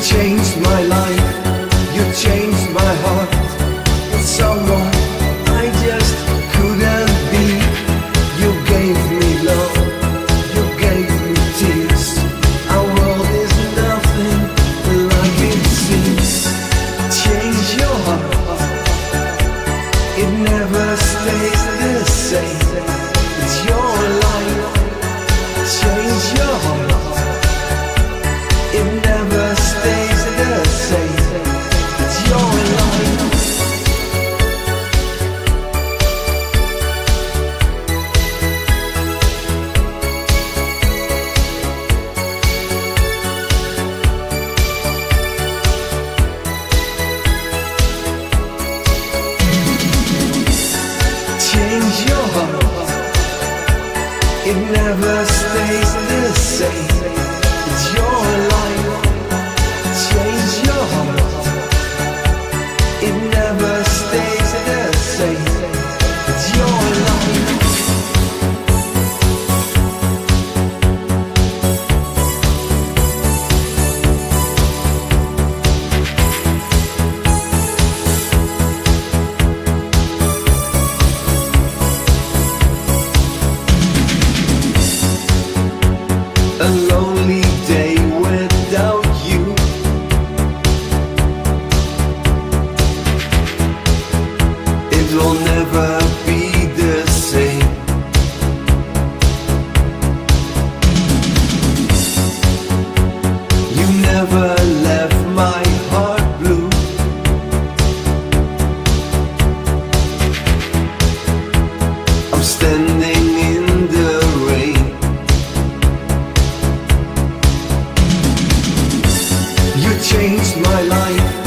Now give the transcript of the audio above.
changed my life, you changed my heart. Someone I just couldn't be. You gave me love, you gave me tears. Our world is nothing like it seems. Change your heart, it never stays the same. It's your life. Change your heart, it never stays the same. It's your life. Change your heart, it never stays the same. It's your life. Change your heart, it never stays the same. It's your life. A lonely day without you. It will never be the same. You never left my heart blue. I'm standing in the rain. You changed my life,